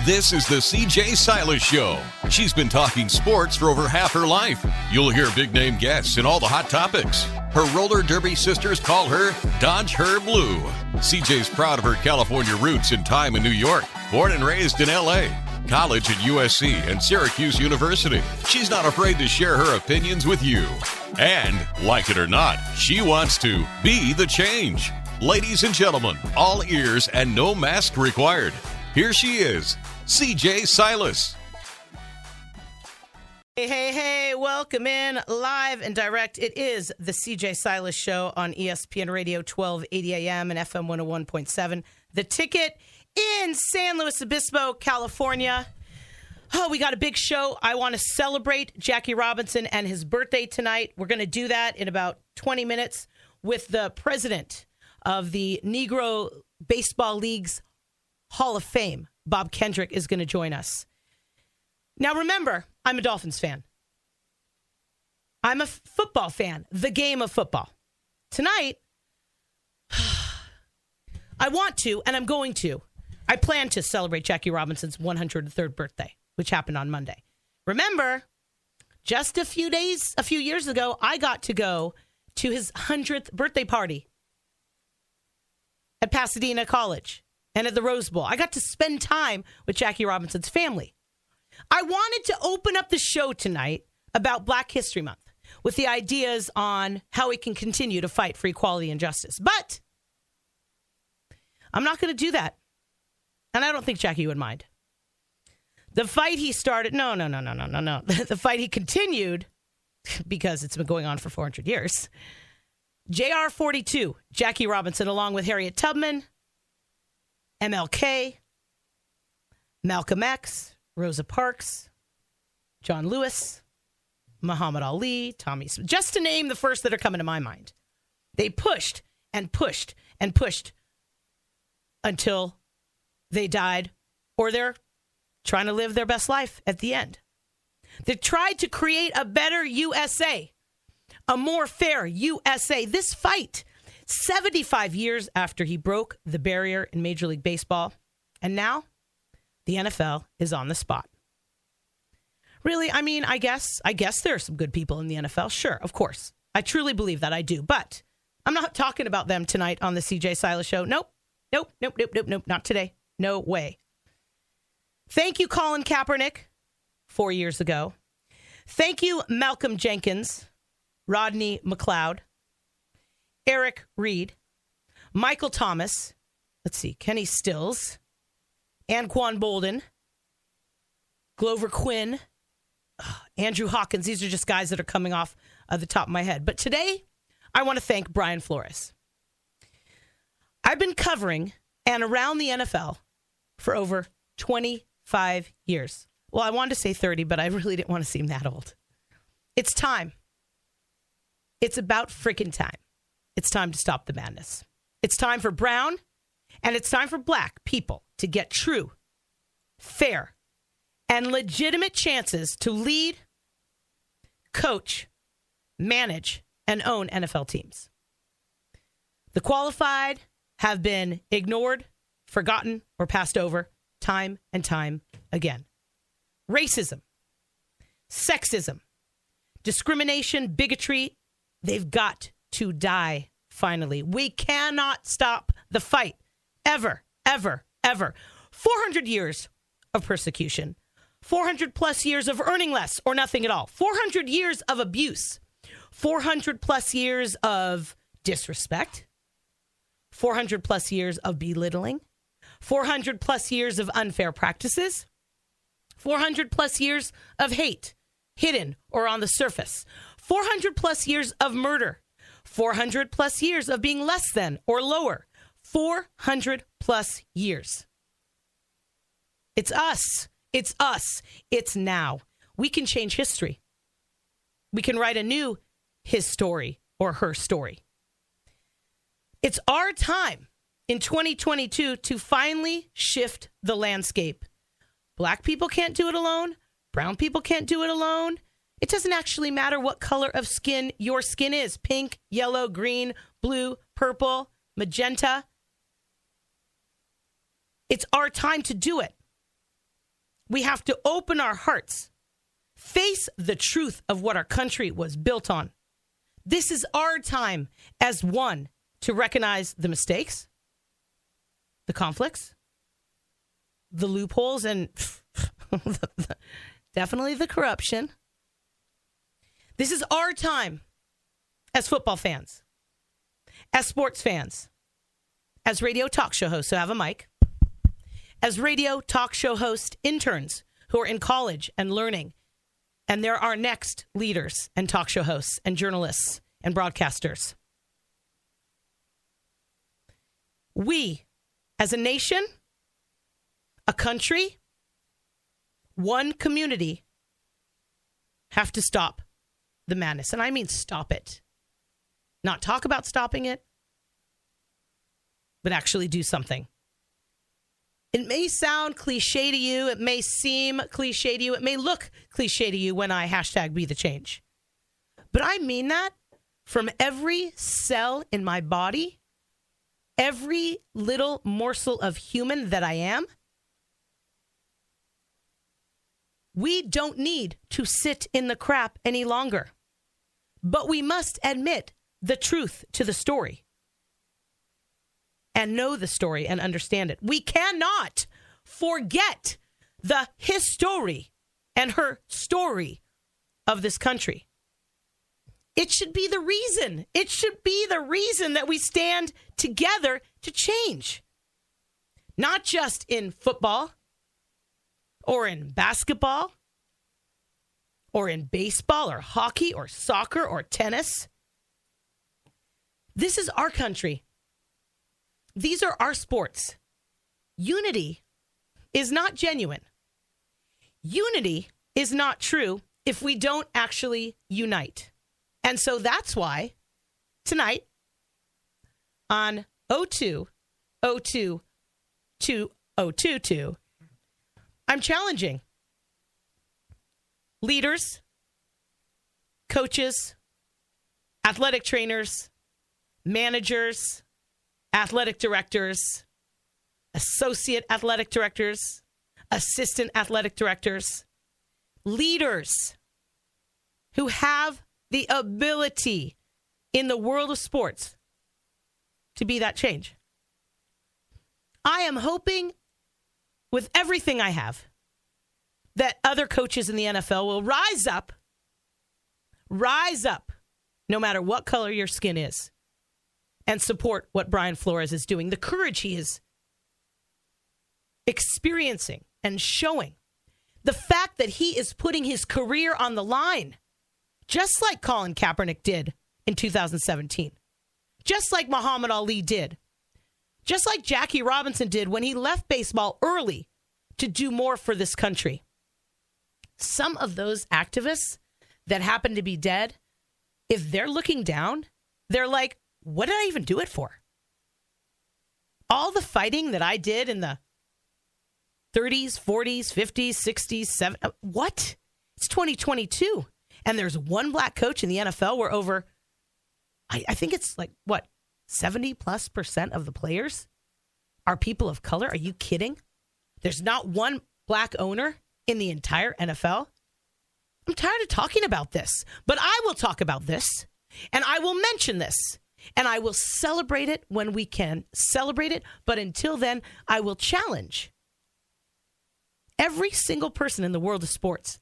This is the Silas Show. She's been talking sports for over half her life. You'll hear big-name guests and all the hot topics. Her roller derby sisters call her Dodge Her Blue. CJ's proud of her California roots and time in New York. Born and raised in L.A., college at USC and Syracuse University. She's not afraid to share her opinions with you. And, like it or not, she wants to be the change. Ladies and gentlemen, all ears and no mask required. Here she is, Silas. Hey, welcome in live and direct. It is the CJ Silas Show on ESPN Radio 1280 AM and FM 101.7. The Ticket in San Luis Obispo, California. Oh, we got a big show. I want to celebrate Jackie Robinson and his birthday tonight. We're going to do that in about 20 minutes with the president of the Negro Baseball League's Hall of Fame. Bob Kendrick is going to join us. Now, remember, I'm a Dolphins fan. I'm a football fan, the game of football. Tonight, I want to, and I'm going to. I plan to celebrate Jackie Robinson's 103rd birthday, which happened on Monday. Remember, just a few years ago, I got to go to his 100th birthday party at Pasadena College and at the Rose Bowl. I got to spend time with Jackie Robinson's family. I wanted to open up the show tonight about Black History Month with the ideas on how we can continue to fight for equality and justice. But I'm not going to do that. And I don't think Jackie would mind. The fight he started, no. The fight he continued, because it's been going on for 400 years. JR 42, Jackie Robinson, along with Harriet Tubman, MLK, Malcolm X, Rosa Parks, John Lewis, Muhammad Ali, Tommy Smith, just to name the first that are coming to my mind. They pushed and pushed and pushed until they died, or they're trying to live their best life at the end. They tried to create a better USA, a more fair USA. This fight, 75 years after he broke the barrier in Major League Baseball, and now the NFL is on the spot. Really, I mean, I guess there are some good people in the NFL. Sure, of course. I truly believe that. I do. But I'm not talking about them tonight on the CJ Silas Show. Nope. Not today. No way. Thank you, Colin Kaepernick, 4 years ago. Thank you, Malcolm Jenkins, Rodney McLeod, Eric Reed, Michael Thomas, Kenny Stills, Anquan Bolden, Glover Quinn, Andrew Hawkins. These are just guys that are coming off of the top of my head. But today, I want to thank Brian Flores. I've been covering and around the NFL for over 25 years. Well, I wanted to say 30, but I really didn't want to seem that old. It's time. It's about freaking time. It's time to stop the madness. It's time for brown and it's time for black people to get true, fair, and legitimate chances to lead, coach, manage, and own NFL teams. The qualified have been ignored, forgotten, or passed over time and time again. Racism, sexism, discrimination, bigotry, they've got to die finally. We cannot stop the fight. Ever. 400 years of persecution. 400 plus years of earning less or nothing at all. 400 years of abuse. 400 plus years of disrespect. 400 plus years of belittling. 400 plus years of unfair practices. 400 plus years of hate, hidden or on the surface. 400 plus years of murder. 400 plus years of being less than or lower. 400 plus years. It's us. It's us. It's now. We can change history. We can write a new his story or her story. It's our time in 2022 to finally shift the landscape. Black people can't do it alone. Brown people can't do it alone. It doesn't actually matter what color of skin your skin is. Pink, yellow, green, blue, purple, magenta. It's our time to do it. We have to open our hearts, face the truth of what our country was built on. This is our time as one to recognize the mistakes, the conflicts, the loopholes, and definitely the corruption. This is our time as football fans, as sports fans, as radio talk show hosts who have a mic, as radio talk show host interns who are in college and learning, and they're our next leaders and talk show hosts and journalists and broadcasters. We, as a nation, a country, one community, have to stop the madness. And I mean stop it. Not talk about stopping it, but actually do something. It may sound cliche to you. It may seem cliche to you. It may look cliche to you when I hashtag be the change. But I mean that from every cell in my body, every little morsel of human that I am. We don't need to sit in the crap any longer, but we must admit the truth to the story and know the story and understand it. We cannot forget the history and her story of this country. It should be the reason. It should be the reason that we stand together to change. Not just in football, or in basketball, or in baseball, or hockey, or soccer, or tennis. This is our country. These are our sports. Unity is not genuine. Unity is not true if we don't actually unite. And so that's why tonight on 02-02-2022, I'm challenging leaders, coaches, athletic trainers, managers, athletic directors, associate athletic directors, assistant athletic directors, leaders who have the ability in the world of sports to be that change. I am hoping with everything I have that other coaches in the NFL will rise up, no matter what color your skin is, and support what Brian Flores is doing, the courage he is experiencing and showing, the fact that he is putting his career on the line, just like Colin Kaepernick did in 2017, just like Muhammad Ali did, just like Jackie Robinson did when he left baseball early to do more for this country. Some of those activists that happen to be dead, if they're looking down, they're like, what did I even do it for? All the fighting that I did in the 30s, 40s, 50s, 60s, 70s, what? It's 2022. And there's one black coach in the NFL where over, I think it's like, 70+% of the players are people of color? Are you kidding? There's not one black owner in the entire NFL. I'm tired of talking about this, but I will talk about this, and I will mention this, and I will celebrate it when we can celebrate it. But until then, I will challenge every single person in the world of sports.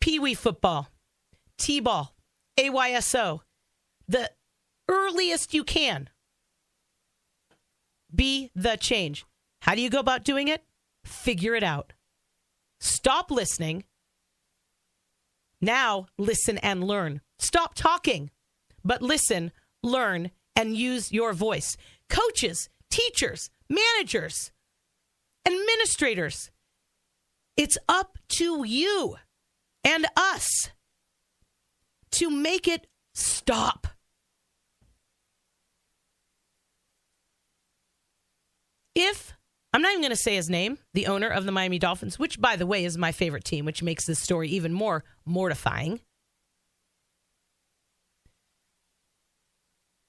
Pee-wee football, T-ball, AYSO, the earliest you can. Be the change. How do you go about doing it? Figure it out. Stop listening. Now listen and learn. Stop talking, but listen, learn, and use your voice. Coaches, teachers, managers, administrators, it's up to you and us to make it stop. If, I'm not even going to say his name, the owner of the Miami Dolphins, which, by the way, is my favorite team, which makes this story even more mortifying.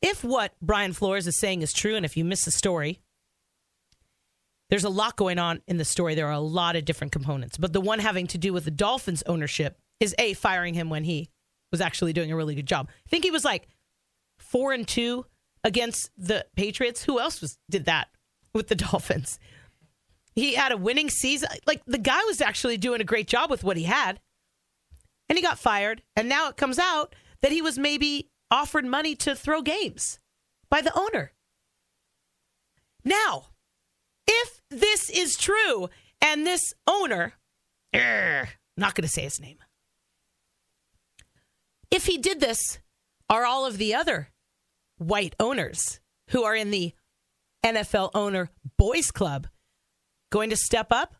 If what Brian Flores is saying is true, and if you miss the story, There's a lot going on in the story. There are a lot of different components. But the one having to do with the Dolphins ownership is firing him when he was actually doing a really good job. I think he was like 4-2 against the Patriots. Who else did that with the Dolphins? He had a winning season. Like, the guy was actually doing a great job with what he had. And he got fired. And now it comes out that he was maybe offered money to throw games by the owner. Now, if this is true, and this owner, not going to say his name, if he did this, are all of the other white owners who are in the NFL owner boys club going to step up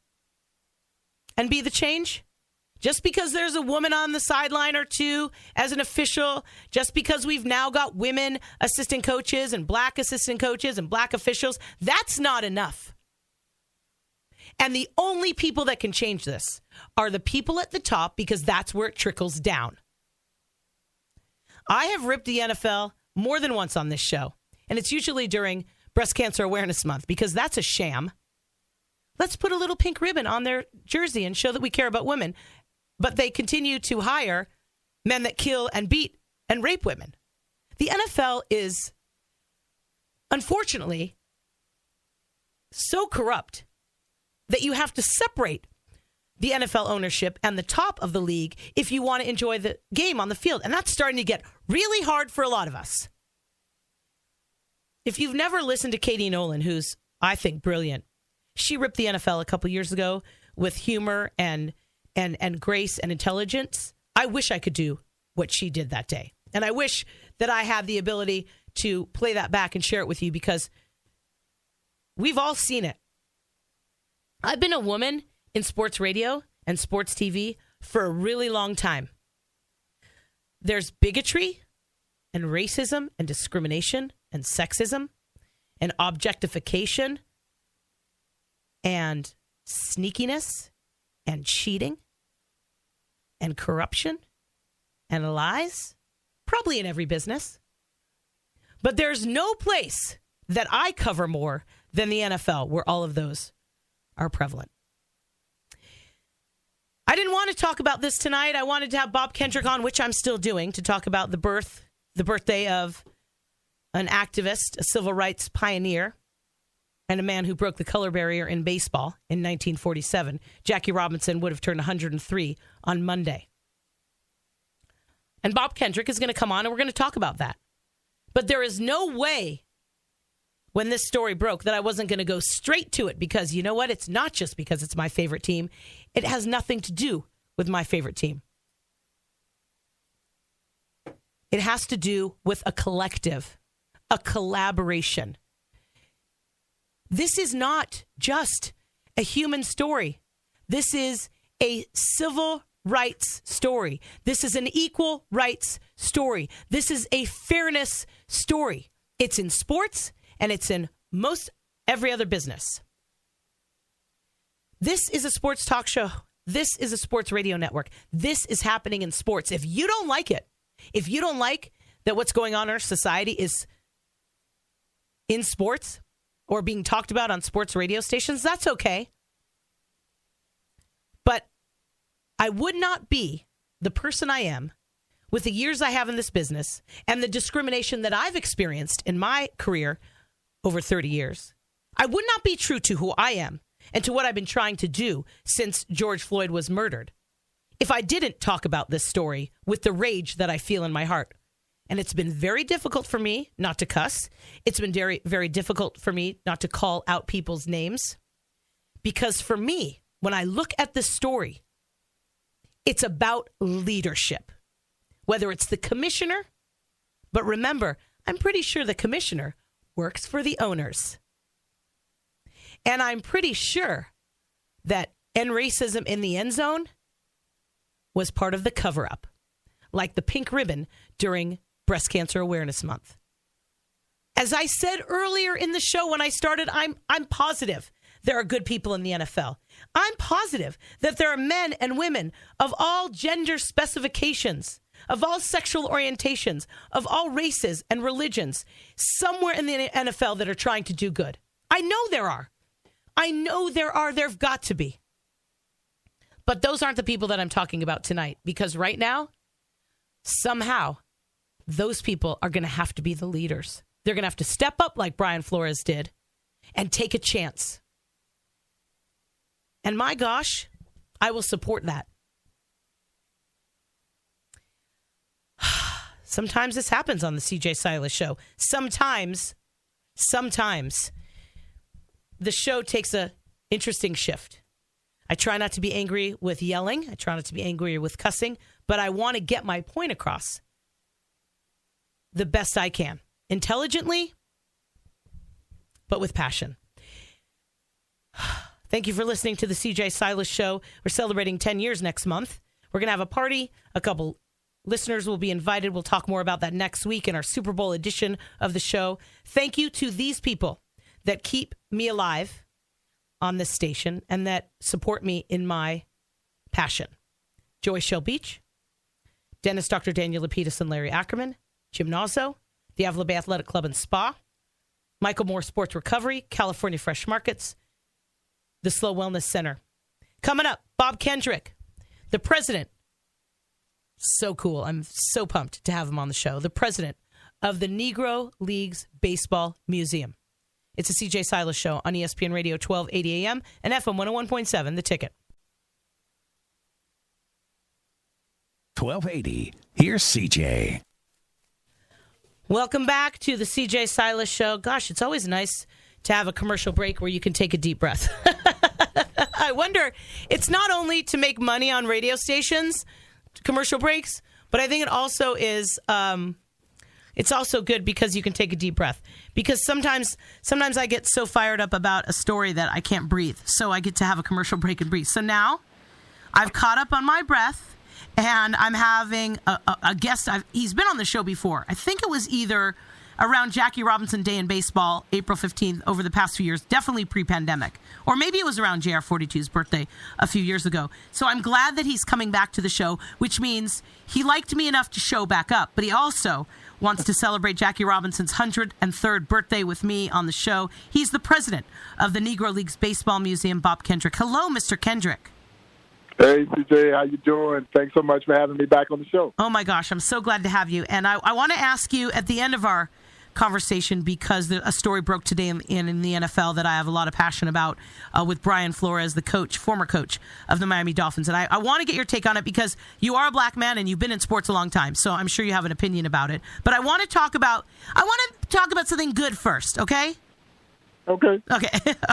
and be the change? Just because there's a woman on the sideline or two as an official, just because we've now got women assistant coaches and black assistant coaches and black officials, that's not enough. And the only people that can change this are the people at the top, because that's where it trickles down. I have ripped the NFL more than once on this show, and it's usually during Breast Cancer Awareness Month, because that's a sham. Let's put a little pink ribbon on their jersey and show that we care about women. But they continue to hire men that kill and beat and rape women. The NFL is, unfortunately, so corrupt that you have to separate the NFL ownership and the top of the league if you want to enjoy the game on the field. And that's starting to get really hard for a lot of us. If you've never listened to Katie Nolan, who's, I think, brilliant, she ripped the NFL a couple years ago with humor and grace and intelligence. I wish I could do what she did that day. And I wish that I had the ability to play that back and share it with you, because we've all seen it. I've been a woman in sports radio and sports TV for a really long time. There's bigotry and racism and discrimination and sexism and objectification and sneakiness and cheating and corruption and lies, probably in every business. But there's no place that I cover more than the NFL where all of those are prevalent. I didn't want to talk about this tonight. I wanted to have Bob Kendrick on, which I'm still doing, to talk about the birthday of an activist, a civil rights pioneer, and a man who broke the color barrier in baseball in 1947. Jackie Robinson would have turned 103 on Monday. And Bob Kendrick is going to come on, and we're going to talk about that. But there is no way when this story broke that I wasn't going to go straight to it, because you know what? It's not just because it's my favorite team. It has nothing to do with my favorite team. It has to do with a collective, a collaboration. This is not just a human story. This is a civil rights story. This is an equal rights story. This is a fairness story. It's in sports, and it's in most every other business. This is a sports talk show. This is a sports radio network. This is happening in sports. If you don't like it, if you don't like that what's going on in our society is in sports or being talked about on sports radio stations, that's okay. But I would not be the person I am with the years I have in this business and the discrimination that I've experienced in my career over 30 years. I would not be true to who I am and to what I've been trying to do since George Floyd was murdered if I didn't talk about this story with the rage that I feel in my heart. And it's been very difficult for me not to cuss. It's been very, very difficult for me not to call out people's names. Because for me, when I look at this story, it's about leadership. Whether it's the commissioner, but remember, I'm pretty sure the commissioner works for the owners. And I'm pretty sure that end racism in the end zone was part of the cover-up, like the pink ribbon during Breast Cancer Awareness Month. As I said earlier in the show when I started, I'm positive there are good people in the NFL. I'm positive that there are men and women of all gender specifications, of all sexual orientations, of all races and religions, somewhere in the NFL that are trying to do good. I know there are. I know there are. There've got to be. But those aren't the people that I'm talking about tonight, because right now, somehow, those people are going to have to be the leaders. They're going to have to step up like Brian Flores did and take a chance. And my gosh, I will support that. Sometimes this happens on the CJ Silas show. Sometimes the show takes a interesting shift. I try not to be angry with yelling. I try not to be angry with cussing, but I want to get my point across the best I can. Intelligently, but with passion. Thank you for listening to the CJ Silas show. We're celebrating 10 years next month. We're going to have a party. A couple listeners will be invited. We'll talk more about that next week in our Super Bowl edition of the show. Thank you to these people that keep me alive on this station and that support me in my passion. Joy Shell Beach, Dennis Dr. Daniel Lapidus and Larry Ackerman, Jim Nozzo, the Avila Bay Athletic Club and Spa, Michael Moore Sports Recovery, California Fresh Markets, the Slow Wellness Center. Coming up, Bob Kendrick, the president. So cool. I'm so pumped to have him on the show. The president of the Negro League Baseball Museum. It's a CJ Silas show on ESPN Radio 1280 AM and FM 101.7, The Ticket. 1280. Here's CJ. Welcome back to the CJ Silas show. Gosh, it's always nice to have a commercial break where you can take a deep breath. I wonder, it's not only to make money on radio stations, commercial breaks, but I think it also is, it's also good because you can take a deep breath. Because sometimes I get so fired up about a story that I can't breathe. So I get to have a commercial break and breathe. So now I've caught up on my breath, and I'm having a guest. He's been on the show before. I think it was either around Jackie Robinson Day in Baseball, April 15th, over the past few years, definitely pre-pandemic. Or maybe it was around JR42's birthday a few years ago. So I'm glad that he's coming back to the show, which means he liked me enough to show back up, but he also wants to celebrate Jackie Robinson's 103rd birthday with me on the show. He's the president of the Negro League Baseball Museum, Bob Kendrick. Hello, Mr. Kendrick. Hey, CJ, how you doing? Thanks so much for having me back on the show. Oh, my gosh, I'm so glad to have you. And I want to ask you at the end of our conversation, because a story broke today in the NFL that I have a lot of passion about with Brian Flores, the coach, former coach of the Miami Dolphins. And I want to get your take on it because you are a black man and you've been in sports a long time, so I'm sure you have an opinion about it. But I want to talk about something good first, okay? Okay.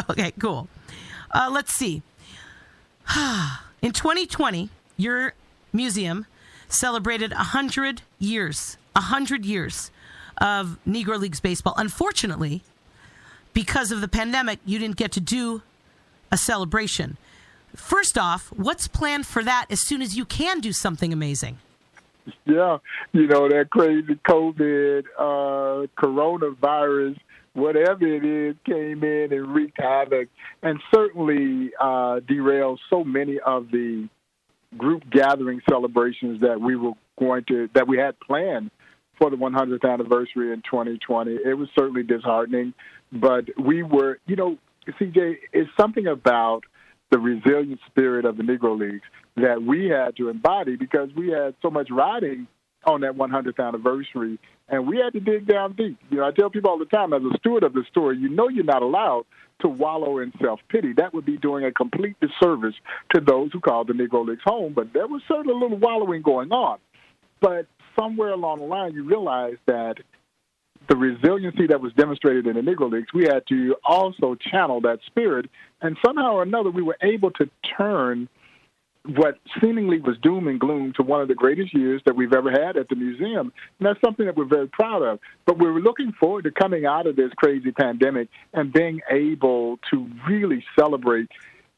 Okay, cool. Let's see. In 2020, your museum celebrated 100 years of Negro League Baseball. Unfortunately, because of the pandemic, you didn't get to do a celebration. First off, what's planned for that as soon as you can do something amazing? Yeah, that crazy COVID, coronavirus, whatever it is, came in and wreaked havoc and certainly derailed so many of the group gathering celebrations that we had planned for the 100th anniversary in 2020. It was certainly disheartening, but we were, CJ, it's something about the resilient spirit of the Negro Leagues that we had to embody because we had so much riding on that 100th anniversary, and we had to dig down deep. I tell people all the time, as a steward of the story, you're not allowed to wallow in self-pity. That would be doing a complete disservice to those who call the Negro Leagues home, but there was certainly a little wallowing going on. But somewhere along the line, you realize that the resiliency that was demonstrated in the Negro Leagues, we had to also channel that spirit. And somehow or another, we were able to turn what seemingly was doom and gloom to one of the greatest years that we've ever had at the museum. And that's something that we're very proud of. But we were looking forward to coming out of this crazy pandemic and being able to really celebrate.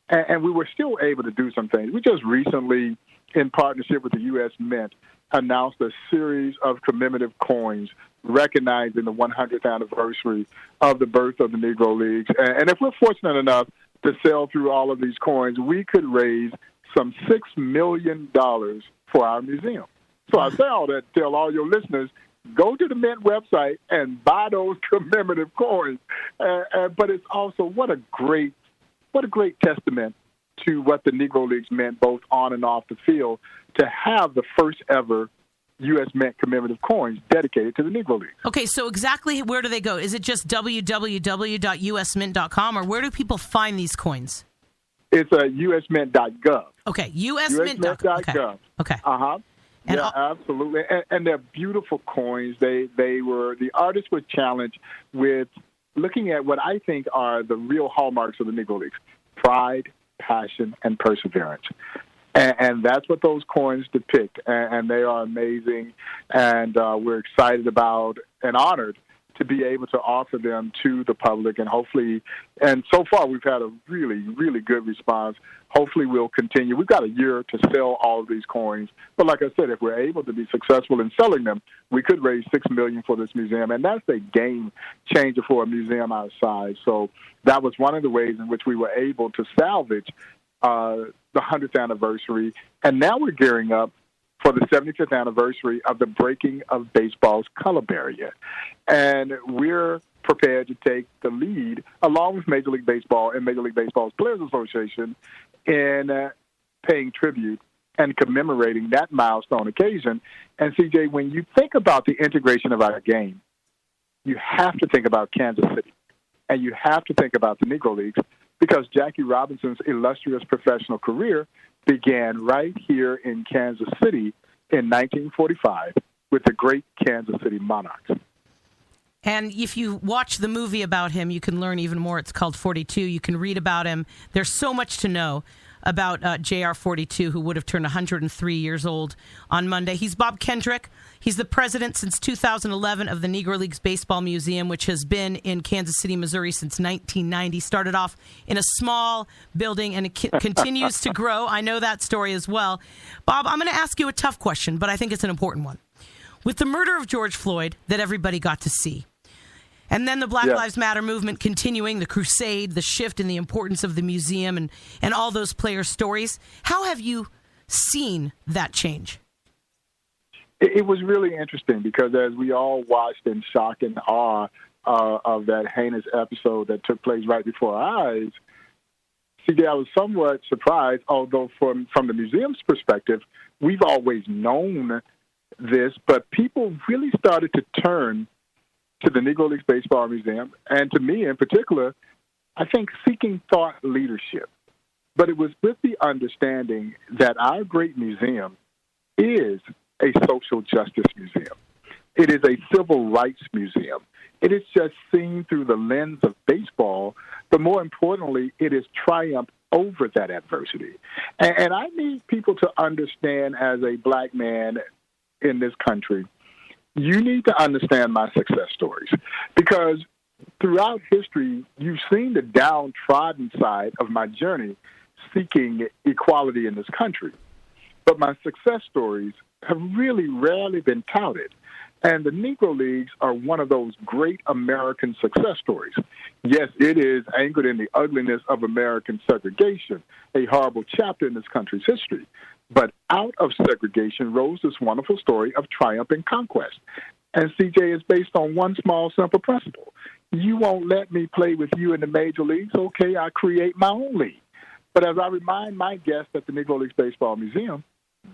And we were still able to do some things. We just recently, in partnership with the U.S. Mint, announced a series of commemorative coins recognizing the 100th anniversary of the birth of the Negro Leagues. And if we're fortunate enough to sell through all of these coins, we could raise some $6 million for our museum. So I say all that to tell all your listeners, go to the Mint website and buy those commemorative coins. But it's also what a great what a great testament to what the Negro Leagues meant both on and off the field to have the first ever U.S. Mint commemorative coins dedicated to the Negro League. Okay, so exactly where do they go? Is it just www.usmint.com, or where do people find these coins? It's usmint.gov. Okay, usmint.gov. Okay. Uh-huh. Yeah, absolutely. And they're beautiful coins. The artist was challenged with looking at what I think are the real hallmarks of the Negro Leagues: pride, passion, and perseverance. And that's what those coins depict, and they are amazing, and we're excited about and honored to be able to offer them to the public, and hopefully, and so far we've had a really, really good response. Hopefully we'll continue. We've got a year to sell all of these coins, but like I said, if we're able to be successful in selling them, we could raise $6 million for this museum, and that's a game changer for a museum our size. So that was one of the ways in which we were able to salvage the 100th anniversary, and now we're gearing up for the 75th anniversary of the breaking of baseball's color barrier. And we're prepared to take the lead, along with Major League Baseball and Major League Baseball's Players Association, in paying tribute and commemorating that milestone occasion. And, CJ, when you think about the integration of our game, you have to think about Kansas City, and you have to think about the Negro Leagues, because Jackie Robinson's illustrious professional career began right here in Kansas City in 1945 with the great Kansas City Monarchs. And if you watch the movie about him, you can learn even more. It's called 42. You can read about him. There's so much to know about JR 42, who would have turned 103 years old on Monday. He's Bob Kendrick. He's the president since 2011 of the Negro League Baseball Museum, which has been in Kansas City, Missouri since 1990. Started off in a small building, and it continues to grow. I know that story as well. Bob, I'm going to ask you a tough question, but I think it's an important one. With the murder of George Floyd that everybody got to see, and then the Black Lives Matter movement continuing, the crusade, the shift in the importance of the museum, and all those player stories. How have you seen that change? It was really interesting because as we all watched in shock and awe of that heinous episode that took place right before our eyes, CJ, I was somewhat surprised, although from the museum's perspective, we've always known this, but people really started to turn to the Negro League Baseball Museum, and to me in particular, I think seeking thought leadership. But it was with the understanding that our great museum is a social justice museum. It is a civil rights museum. It is just seen through the lens of baseball, but more importantly, it is triumph over that adversity. And I need people to understand, as a black man in this country, you need to understand my success stories, because throughout history, you've seen the downtrodden side of my journey seeking equality in this country. But my success stories have really rarely been touted. And the Negro Leagues are one of those great American success stories. Yes, it is anchored in the ugliness of American segregation, a horrible chapter in this country's history. But out of segregation rose this wonderful story of triumph and conquest. And CJ is based on one small, simple principle. You won't let me play with you in the major leagues. Okay, I create my own league. But as I remind my guests at the Negro League Baseball Museum,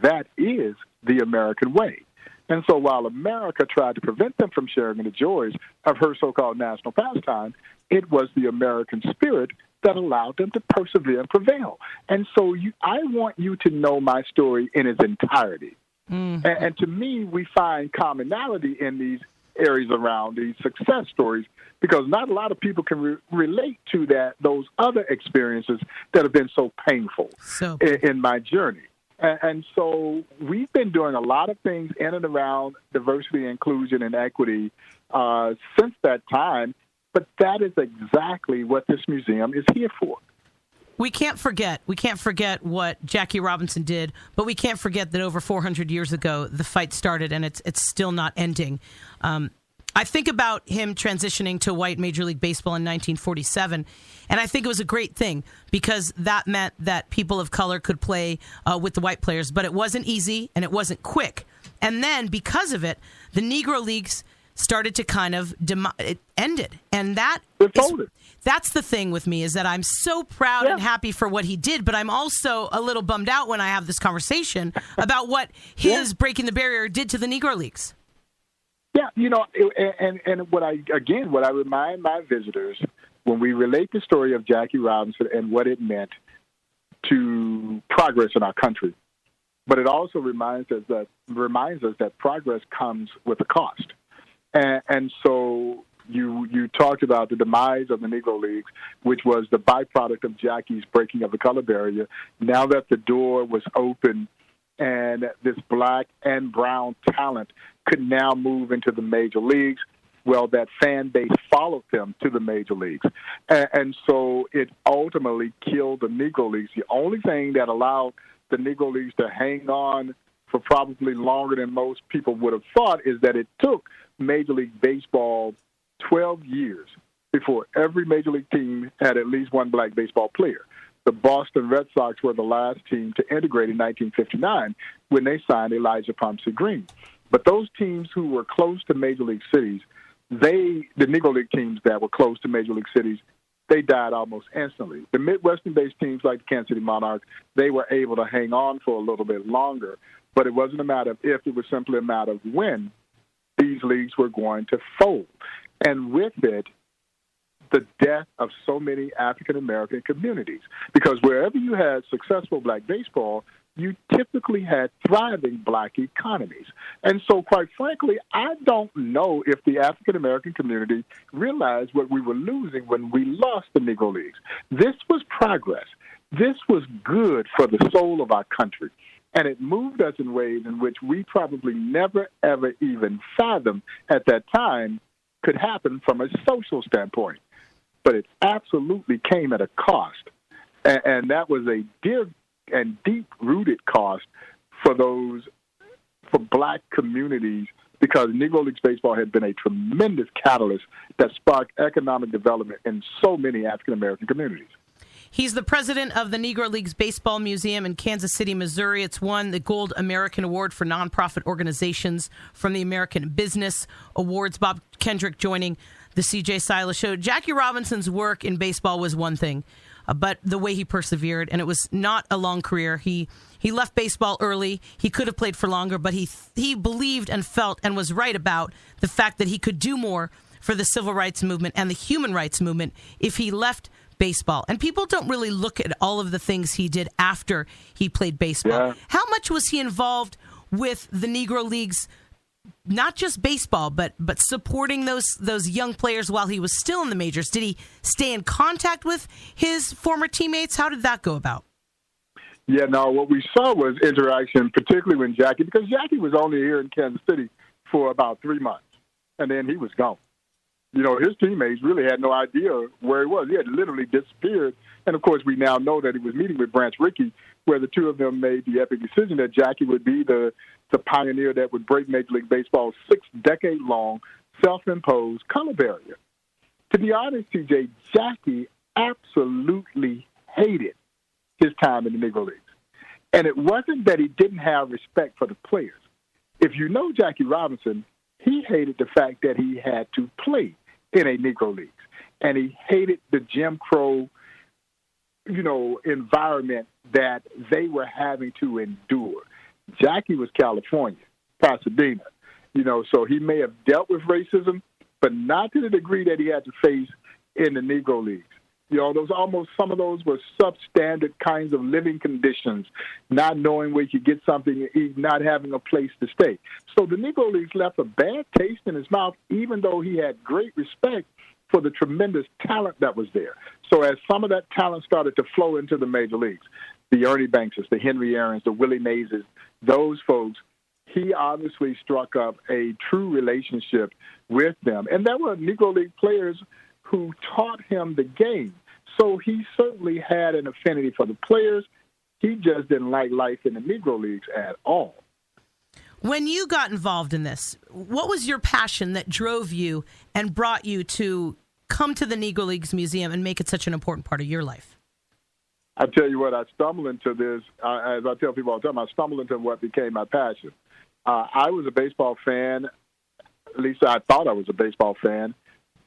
that is the American way. And so while America tried to prevent them from sharing in the joys of her so-called national pastime, it was the American spirit that allowed them to persevere and prevail. And so I want you to know my story in its entirety. Mm-hmm. And to me, we find commonality in these areas around these success stories, because not a lot of people can relate to those other experiences that have been so painful in my journey. And so we've been doing a lot of things in and around diversity, inclusion, and equity since that time. But that is exactly what this museum is here for. We can't forget what Jackie Robinson did, but we can't forget that over 400 years ago, the fight started, and it's still not ending. I think about him transitioning to white Major League Baseball in 1947, and I think it was a great thing because that meant that people of color could play with the white players, but it wasn't easy and it wasn't quick. And then because of it, the Negro Leagues started to kind of it ended. And that's the thing with me, is that I'm so proud and happy for what he did, but I'm also a little bummed out when I have this conversation about what his breaking the barrier did to the Negro Leagues. Yeah, and what I remind my visitors when we relate the story of Jackie Robinson and what it meant to progress in our country, but it also reminds us that progress comes with a cost. And so you talked about the demise of the Negro Leagues, which was the byproduct of Jackie's breaking of the color barrier. Now that the door was open and this black and brown talent could now move into the major leagues, well, that fan base followed them to the major leagues. And so it ultimately killed the Negro Leagues. The only thing that allowed the Negro Leagues to hang on for probably longer than most people would have thought is that it took Major League Baseball 12 years before every Major League team had at least one black baseball player. The Boston Red Sox were the last team to integrate in 1959 when they signed Elijah Pomsey Green. But those teams who were close to Major League cities, the Negro League teams that were close to Major League cities, they died almost instantly. The Midwestern-based teams like the Kansas City Monarchs, they were able to hang on for a little bit longer. But it wasn't a matter of if, it was simply a matter of when these leagues were going to fold. And with it, the death of so many African-American communities. Because wherever you had successful black baseball, you typically had thriving black economies. And so, quite frankly, I don't know if the African-American community realized what we were losing when we lost the Negro Leagues. This was progress. This was good for the soul of our country. And it moved us in ways in which we probably never, ever even fathomed at that time could happen from a social standpoint. But it absolutely came at a cost. And that was a dear and deep-rooted cost for black communities, because Negro League Baseball had been a tremendous catalyst that sparked economic development in so many African-American communities. He's the president of the Negro League Baseball Museum in Kansas City, Missouri. It's won the Gold American Award for Nonprofit Organizations from the American Business Awards. Bob Kendrick joining the CJ Silas Show. Jackie Robinson's work in baseball was one thing, but the way he persevered, and it was not a long career. He left baseball early. He could have played for longer, but he believed and felt and was right about the fact that he could do more for the civil rights movement and the human rights movement if he left baseball. And people don't really look at all of the things he did after he played baseball. Yeah. How much was he involved with the Negro Leagues, not just baseball, but supporting those young players while he was still in the majors? Did he stay in contact with his former teammates? How did that go about? Yeah, no, what we saw was interaction, particularly when because Jackie was only here in Kansas City for about 3 months, and then he was gone. His teammates really had no idea where he was. He had literally disappeared. And, of course, we now know that he was meeting with Branch Rickey, where the two of them made the epic decision that Jackie would be the pioneer that would break Major League Baseball's 6-decade-long self-imposed color barrier. To be honest, TJ, Jackie absolutely hated his time in the Negro Leagues. And it wasn't that he didn't have respect for the players. If you know Jackie Robinson, he hated the fact that he had to play in a Negro League. And he hated the Jim Crow, environment that they were having to endure. Jackie was California, Pasadena, so he may have dealt with racism, but not to the degree that he had to face in the Negro Leagues. Some of those were substandard kinds of living conditions, not knowing where you could get something to eat, not having a place to stay. So the Negro Leagues left a bad taste in his mouth, even though he had great respect for the tremendous talent that was there. So as some of that talent started to flow into the major leagues, the Ernie Bankses, the Henry Aarons, the Willie Mays, those folks, he obviously struck up a true relationship with them. And there were Negro League players who taught him the game. So he certainly had an affinity for the players. He just didn't like life in the Negro Leagues at all. When you got involved in this, what was your passion that drove you and brought you to come to the Negro Leagues Museum and make it such an important part of your life? I tell you what, I stumbled into this, as I tell people all the time, I stumbled into what became my passion. I was a baseball fan At least I thought I was a baseball fan.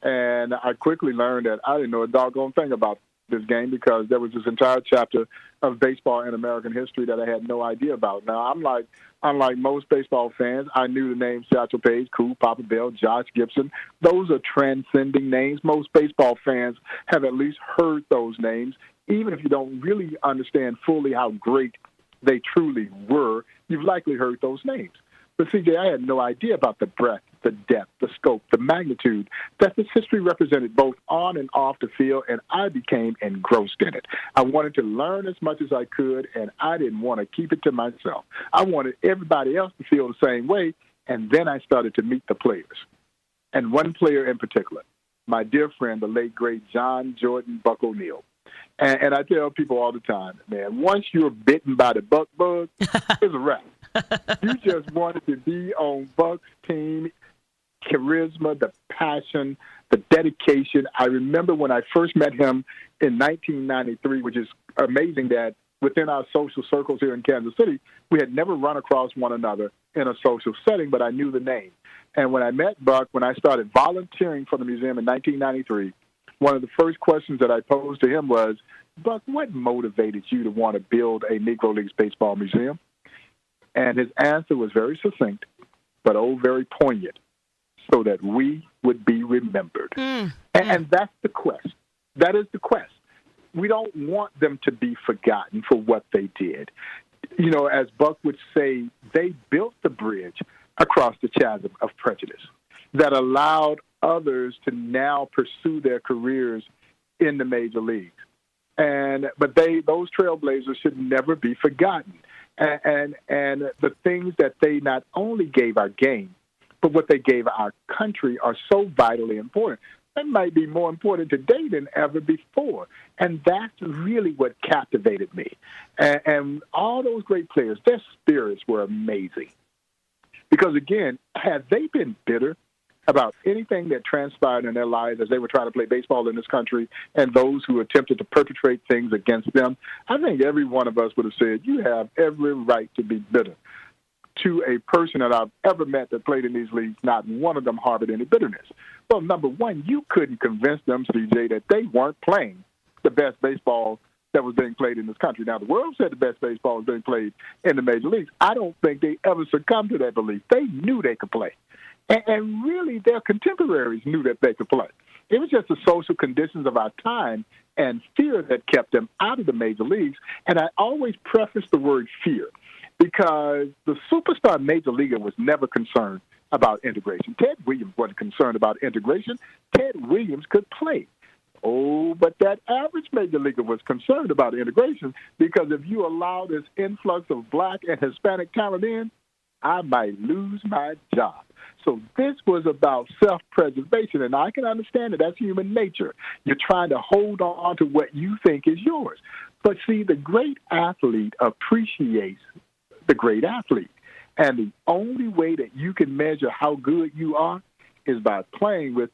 And I quickly learned that I didn't know a doggone thing about this game because there was this entire chapter of baseball in American history that I had no idea about. Now, unlike most baseball fans, I knew the names Satchel Paige, Cool, Papa Bell, Josh Gibson. Those are transcending names. Most baseball fans have at least heard those names. Even if you don't really understand fully how great they truly were, you've likely heard those names. But, CJ, I had no idea about the breadth, the depth, the scope, the magnitude that this history represented both on and off the field, and I became engrossed in it. I wanted to learn as much as I could, and I didn't want to keep it to myself. I wanted everybody else to feel the same way, and then I started to meet the players. And one player in particular, my dear friend, the late, great John Jordan Buck O'Neal. And I tell people all the time, man, once you're bitten by the Buck bug, it's a wrap. You just wanted to be on Buck's team, charisma, the passion, the dedication. I remember when I first met him in 1993, which is amazing that within our social circles here in Kansas City, we had never run across one another in a social setting, but I knew the name. And when I met Buck, when I started volunteering for the museum in 1993, one of the first questions that I posed to him was, Buck, what motivated you to want to build a Negro League Baseball Museum? And his answer was very succinct, but very poignant, so that we would be remembered. And that's the quest. That is the quest. We don't want them to be forgotten for what they did. You know, as Buck would say, they built the bridge across the chasm of prejudice that allowed others to now pursue their careers in the major leagues. But those trailblazers should never be forgotten. And the things that they not only gave our game, but what they gave our country are so vitally important. It might be more important today than ever before. And that's really what captivated me. And all those great players, their spirits were amazing. Because, again, had they been bitter about anything that transpired in their lives as they were trying to play baseball in this country and those who attempted to perpetrate things against them, I think every one of us would have said, you have every right to be bitter. To a person that I've ever met that played in these leagues, not one of them harbored any bitterness. Well, number one, you couldn't convince them, CJ, that they weren't playing the best baseball that was being played in this country. Now, the world said the best baseball was being played in the major leagues. I don't think they ever succumbed to that belief. They knew they could play. And really, their contemporaries knew that they could play. It was just the social conditions of our time and fear that kept them out of the major leagues. And I always preface the word fear because the superstar major leaguer was never concerned about integration. Ted Williams wasn't concerned about integration. Ted Williams could play. Oh, but that average major leaguer was concerned about integration because if you allow this influx of black and Hispanic talent in, I might lose my job. So this was about self-preservation, and I can understand that that's human nature. You're trying to hold on to what you think is yours. But see, the great athlete appreciates the great athlete. And the only way that you can measure how good you are is by playing with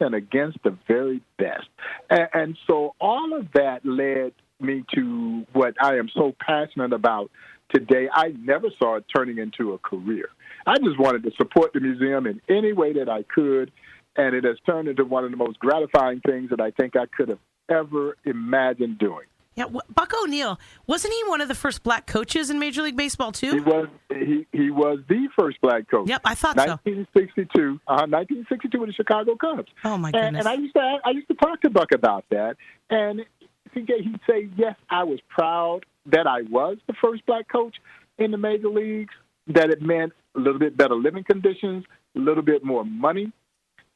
and against the very best. And so all of that led me to what I am so passionate about today. I never saw it turning into a career. I just wanted to support the museum in any way that I could, and it has turned into one of the most gratifying things that I think I could have ever imagined doing. Yeah, Buck O'Neal, wasn't he one of the first black coaches in Major League Baseball, too? He was the first black coach. Yep, I thought 1962, 1962 with the Chicago Cubs. Oh, my goodness. And I used to talk to Buck about that, and he'd say, yes, I was proud that I was the first black coach in the major leagues, that it meant a little bit better living conditions, a little bit more money.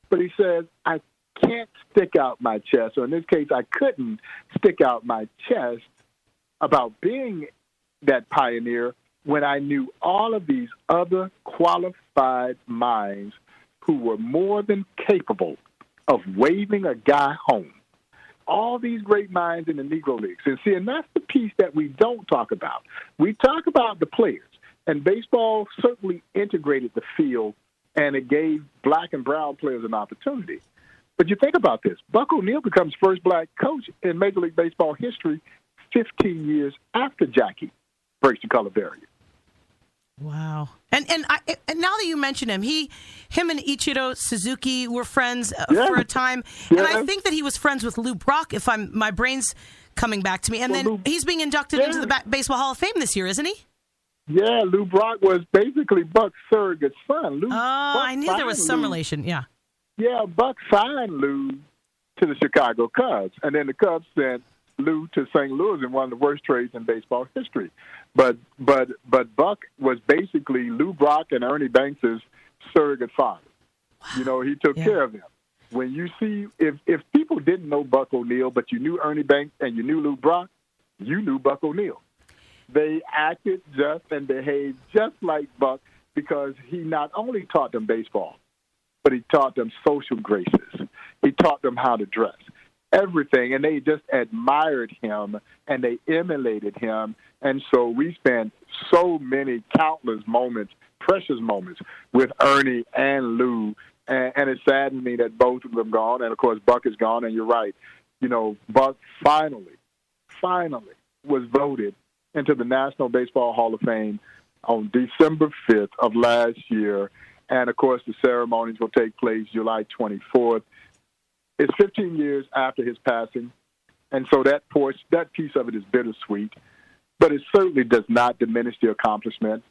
But he says, I can't stick out my chest, or in this case, I couldn't stick out my chest about being that pioneer when I knew all of these other qualified minds who were more than capable of waving a guy home. All these great minds in the Negro Leagues. And that's the piece that we don't talk about. We talk about the players, and baseball certainly integrated the field, and it gave black and brown players an opportunity. But you think about this. Buck O'Neal becomes first black coach in Major League Baseball history 15 years after Jackie breaks the color barrier. Wow. And now that you mention him, him and Ichiro Suzuki were friends for a time, and I think that he was friends with Lou Brock. If my brain's coming back to me, and then he's being inducted into the Baseball Hall of Fame this year, isn't he? Yeah, Lou Brock was basically Buck's surrogate son. I knew there was some relation. Yeah. Yeah, Buck signed Lou to the Chicago Cubs, and then the Cubs sent Lou to St. Louis in one of the worst trades in baseball history. But Buck was basically Lou Brock and Ernie Banks' surrogate father. Wow. You know, he took care of them. When you see, if people didn't know Buck O'Neil, but you knew Ernie Banks and you knew Lou Brock, you knew Buck O'Neil. They acted just and behaved just like Buck because he not only taught them baseball, but he taught them social graces. He taught them how to dress, everything, and they just admired him and they emulated him. And so we spent so many countless moments, precious moments, with Ernie and Lou. And it saddened me that both of them gone, and of course Buck is gone. And you're right, you know, Buck finally was voted into the National Baseball Hall of Fame on December 5th of last year. And, of course, the ceremonies will take place July 24th. It's 15 years after his passing, and so that piece of it is bittersweet. But it certainly does not diminish the accomplishment,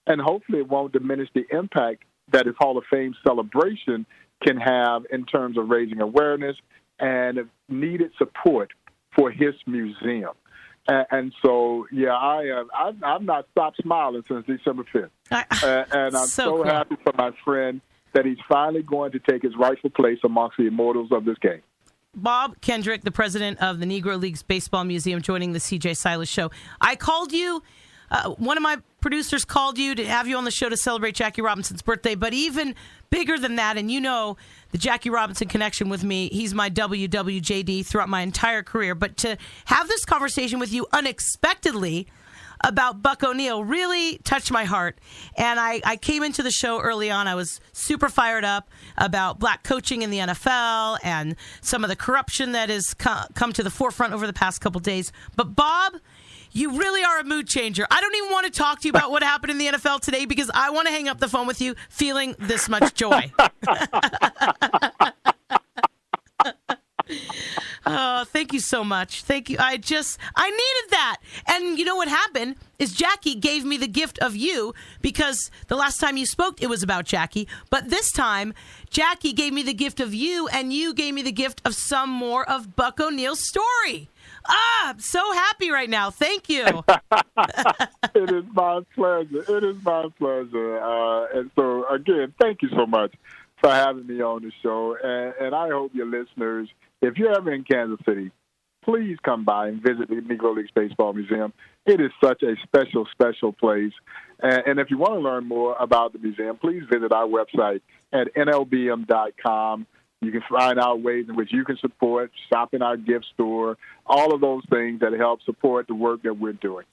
and hopefully it won't diminish the impact that his Hall of Fame celebration can have in terms of raising awareness and needed support for his museum. And so, yeah, I've not stopped smiling since December 5th. And I'm so cool. Happy for my friend that he's finally going to take his rightful place amongst the immortals of this game. Bob Kendrick, the president of the Negro League Baseball Museum, joining the CJ Silas Show. I called you. One of my producers called you to have you on the show to celebrate Jackie Robinson's birthday, but even bigger than that, and you know the Jackie Robinson connection with me, he's my WWJD throughout my entire career, but to have this conversation with you unexpectedly about Buck O'Neil really touched my heart. And I came into the show early on. I was super fired up about black coaching in the NFL and some of the corruption that has come to the forefront over the past couple days. But Bob, you really are a mood changer. I don't even want to talk to you about what happened in the NFL today because I want to hang up the phone with you feeling this much joy. Oh, thank you so much. Thank you. I needed that. And you know what happened is Jackie gave me the gift of you because the last time you spoke, it was about Jackie. But this time, Jackie gave me the gift of you and you gave me the gift of some more of Buck O'Neil's story. I'm so happy right now. Thank you. It is my pleasure. It is my pleasure. And so, again, thank you so much for having me on the show. And I hope your listeners, if you're ever in Kansas City, please come by and visit the Negro League Baseball Museum. It is such a special, special place. And if you want to learn more about the museum, please visit our website at nlbm.com. You can find out ways in which you can support, shop in our gift store, all of those things that help support the work that we're doing.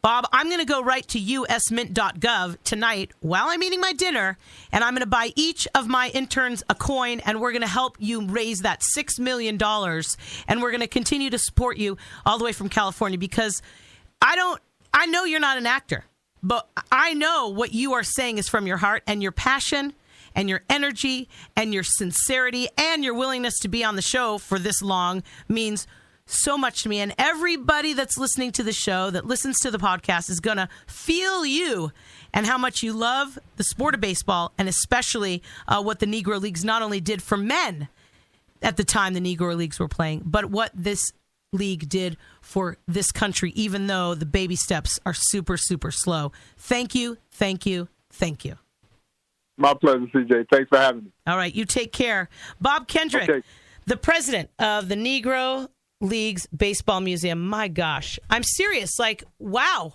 Bob, I'm going to go right to usmint.gov tonight while I'm eating my dinner, and I'm going to buy each of my interns a coin, and we're going to help you raise that $6 million, and we're going to continue to support you all the way from California because I know you're not an actor, but I know what you are saying is from your heart and your passion and your energy and your sincerity and your willingness to be on the show for this long means so much to me. And everybody that's listening to the show, that listens to the podcast, is going to feel you and how much you love the sport of baseball, and especially what the Negro Leagues not only did for men at the time the Negro Leagues were playing, but what this league did for this country, even though the baby steps are super, super slow. Thank you, thank you, thank you. My pleasure, CJ. Thanks for having me. All right, you take care. Bob Kendrick, the president of the Negro Leagues Baseball Museum. My gosh, I'm serious. Like, wow.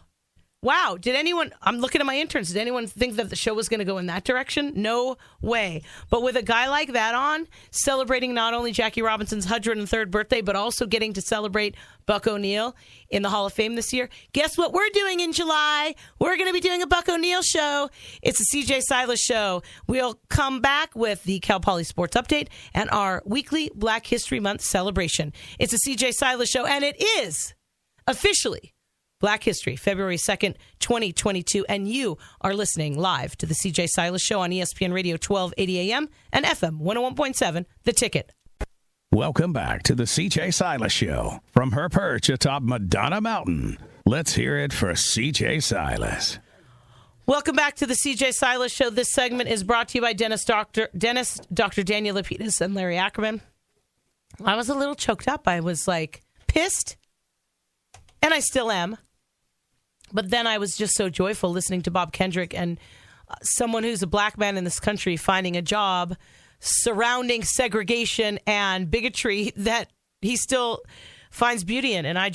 Did anyone, I'm looking at my interns, did anyone think that the show was going to go in that direction? No way. But with a guy like that on, celebrating not only Jackie Robinson's 103rd birthday, but also getting to celebrate Buck O'Neil in the Hall of Fame this year, guess what we're doing in July? We're going to be doing a Buck O'Neil show. It's a CJ Silas show. We'll come back with the Cal Poly Sports Update and our weekly Black History Month celebration. It's a CJ Silas show, and it is officially Black History, February 2nd, 2022. And you are listening live to the CJ Silas Show on ESPN Radio 1280 AM and FM 101.7, The Ticket. Welcome back to the CJ Silas Show. From her perch atop Madonna Mountain, let's hear it for CJ Silas. Welcome back to the CJ Silas Show. This segment is brought to you by Dr. Daniel Lapidus and Larry Ackerman. I was a little choked up. I was pissed, and I still am. But then I was just so joyful listening to Bob Kendrick and someone who's a black man in this country finding a job surrounding segregation and bigotry that he still finds beauty in. And I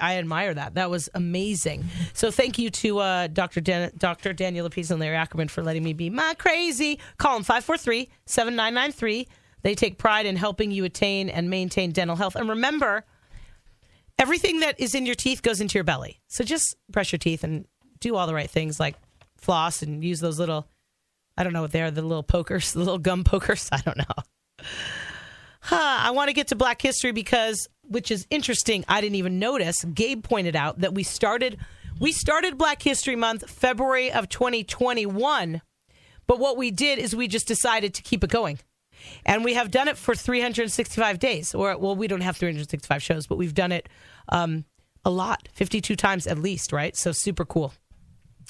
admire that. That was amazing. So thank you to Dr. Daniel Lapidus and Larry Ackerman for letting me be my crazy. Call them 543-7993. They take pride in helping you attain and maintain dental health. And remember, everything that is in your teeth goes into your belly. So just brush your teeth and do all the right things like floss and use those little, I don't know what they are, the little pokers, the little gum pokers. I don't know. I want to get to Black History because, which is interesting, I didn't even notice. Gabe pointed out that we started Black History Month February of 2021, but what we did is we just decided to keep it going. And we have done it for 365 days. We don't have 365 shows, but we've done it a lot, 52 times at least, right? So super cool.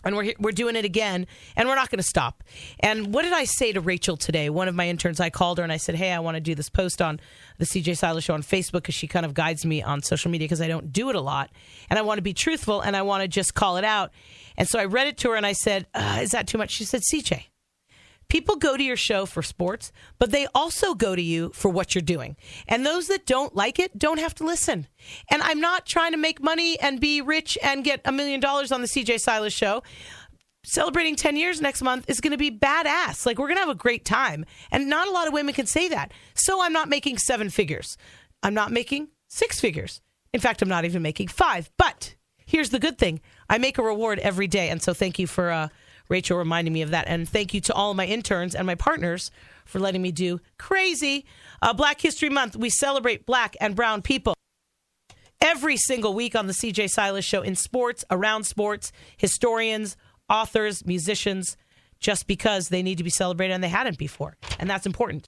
And we're doing it again, and we're not going to stop. And what did I say to Rachel today? One of my interns, I called her and I said, hey, I want to do this post on the CJ Silas Show on Facebook because she kind of guides me on social media because I don't do it a lot. And I want to be truthful, and I want to just call it out. And so I read it to her, and I said, is that too much? She said, CJ, people go to your show for sports, but they also go to you for what you're doing. And those that don't like it don't have to listen. And I'm not trying to make money and be rich and get $1 million on the CJ Silas Show. Celebrating 10 years next month is going to be badass. We're going to have a great time. And not a lot of women can say that. So I'm not making 7 figures. I'm not making 6 figures. In fact, I'm not even making 5. But here's the good thing. I make a reward every day. And so thank you for Rachel reminding me of that. And thank you to all of my interns and my partners for letting me do crazy. Black History Month, we celebrate black and brown people every single week on the CJ Silas Show in sports, around sports, historians, authors, musicians, just because they need to be celebrated and they hadn't before. And that's important.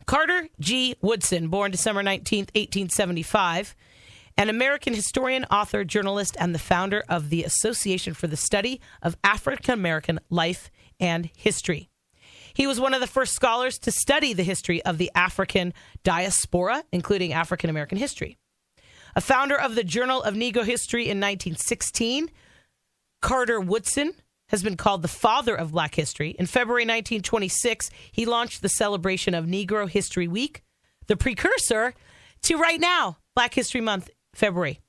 Carter G. Woodson, born December 19th, 1875. An American historian, author, journalist, and the founder of the Association for the Study of African American Life and History. He was one of the first scholars to study the history of the African diaspora, including African American history. A founder of the Journal of Negro History in 1916, Carter Woodson has been called the father of Black history. In February 1926, he launched the celebration of Negro History Week, the precursor to right now, Black History Month, February.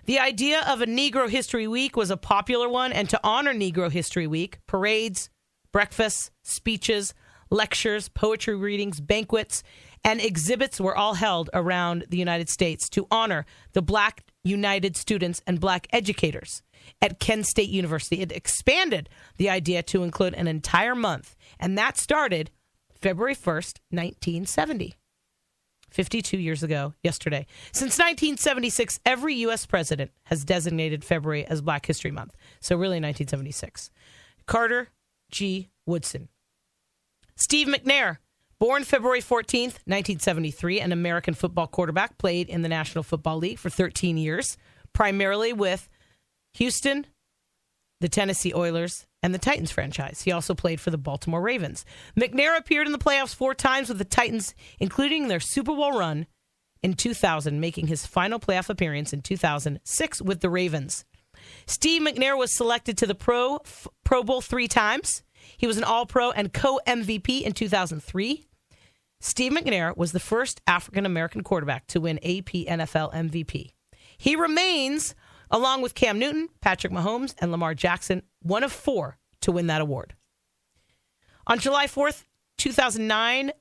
The idea of a Negro History Week was a popular one, and to honor Negro History Week, parades, breakfasts, speeches, lectures, poetry readings, banquets, and exhibits were all held around the United States to honor the Black United students and Black educators at Kent State University. It expanded the idea to include an entire month, and that started February 1st, 1970. 52 years ago, yesterday. Since 1976, every U.S. president has designated February as Black History Month. So really 1976. Carter G. Woodson. Steve McNair, born February 14th, 1973, an American football quarterback, played in the National Football League for 13 years, primarily with Houston, the Tennessee Oilers, and the Titans franchise. He also played for the Baltimore Ravens. McNair appeared in the playoffs 4 times with the Titans, including their Super Bowl run in 2000, making his final playoff appearance in 2006 with the Ravens. Steve McNair was selected to the Pro Bowl 3 times. He was an All-Pro and co-MVP in 2003. Steve McNair was the first African-American quarterback to win AP NFL MVP. He remains, along with Cam Newton, Patrick Mahomes, and Lamar Jackson, one of 4 to win that award. On July 4th, 2009,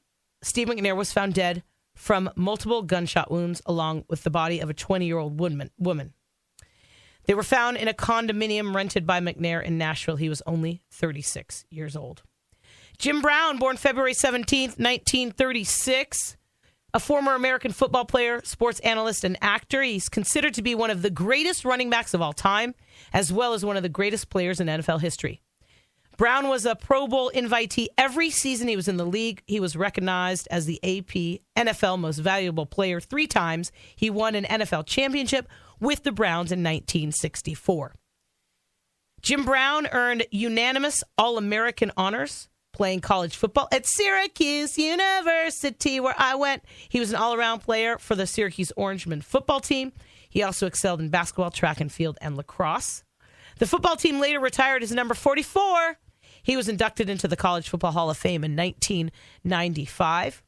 Steve McNair was found dead from multiple gunshot wounds along with the body of a 20-year-old woman. They were found in a condominium rented by McNair in Nashville. He was only 36 years old. Jim Brown, born February 17th, 1936, A former American football player, sports analyst, and actor, he's considered to be one of the greatest running backs of all time, as well as one of the greatest players in NFL history. Brown was a Pro Bowl invitee every season he was in the league. He was recognized as the AP NFL Most Valuable Player 3 times. He won an NFL championship with the Browns in 1964. Jim Brown earned unanimous All-American honors playing college football at Syracuse University, where I went. He was an all-around player for the Syracuse Orangemen football team. He also excelled in basketball, track and field, and lacrosse. The football team later retired as number 44. He was inducted into the College Football Hall of Fame in 1995.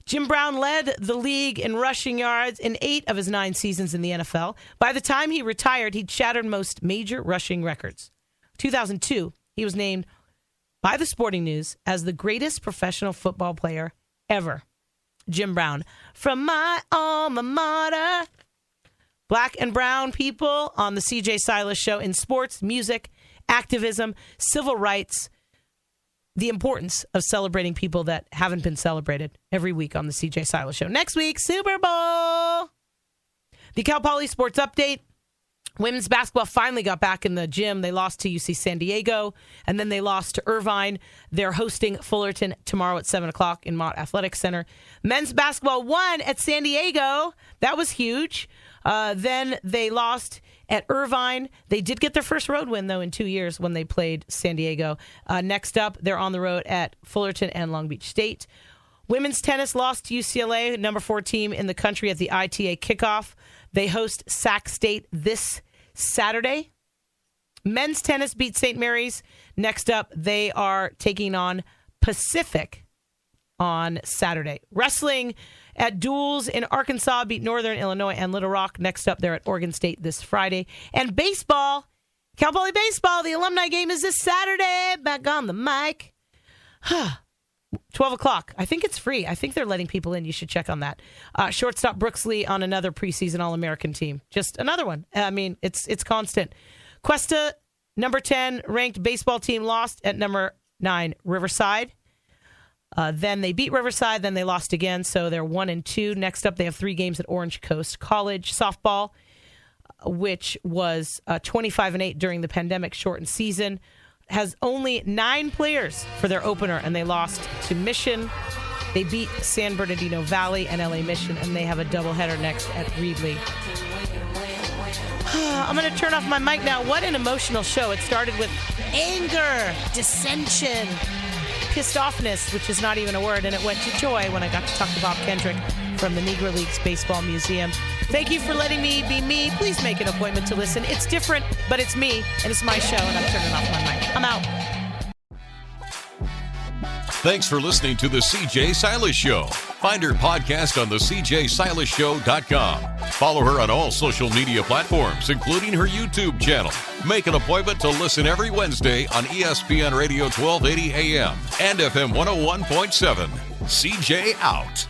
Jim Brown led the league in rushing yards in 8 of his 9 seasons in the NFL. By the time he retired, he'd shattered most major rushing records. 2002, he was named by the Sporting News as the greatest professional football player ever. Jim Brown, from my alma mater. Black and brown people on the CJ Silas Show in sports, music, activism, civil rights, the importance of celebrating people that haven't been celebrated every week on the CJ Silas Show. Next week, Super Bowl. The Cal Poly Sports Update. Women's basketball finally got back in the gym. They lost to UC San Diego, and then they lost to Irvine. They're hosting Fullerton tomorrow at 7 o'clock in Mott Athletic Center. Men's basketball won at San Diego. That was huge. Then they lost at Irvine. They did get their first road win, though, in 2 years when they played San Diego. Next up, they're on the road at Fullerton and Long Beach State. Women's tennis lost to UCLA, number 4 team in the country at the ITA kickoff. They host Sac State this Saturday. Men's tennis beat St. Mary's. Next up, they are taking on Pacific on Saturday. Wrestling at Duels in Arkansas beat Northern Illinois and Little Rock. Next up, they're at Oregon State this Friday. And baseball, Cal Poly Baseball, the alumni game is this Saturday. Back on the mic. 12 o'clock. I think it's free. I think they're letting people in. You should check on that. Shortstop Brooks Lee on another preseason All-American team. Just another one. I mean, it's constant. Cuesta, number 10 ranked baseball team, lost at number 9 Riverside. Then they beat Riverside. Then they lost again. So they're 1-2. Next up, they have 3 games at Orange Coast College. Softball, which was 25-8 during the pandemic shortened season, has only 9 players for their opener, and they lost to Mission. They beat San Bernardino Valley and LA Mission, and they have a doubleheader next at Reedley. I'm going to turn off my mic now. What an emotional show. It started with anger, dissension, pissed offness, which is not even a word, and it went to joy when I got to talk to Bob Kendrick from the Negro League Baseball Museum. Thank you for letting me be me. Please make an appointment to listen. It's different, but it's me, and it's my show, and I'm turning off my mic. I'm out. Thanks for listening to the CJ Silas Show. Find her podcast on the CJSilasShow.com. Follow her on all social media platforms, including her YouTube channel. Make an appointment to listen every Wednesday on ESPN Radio 1280 AM and FM 101.7. CJ out.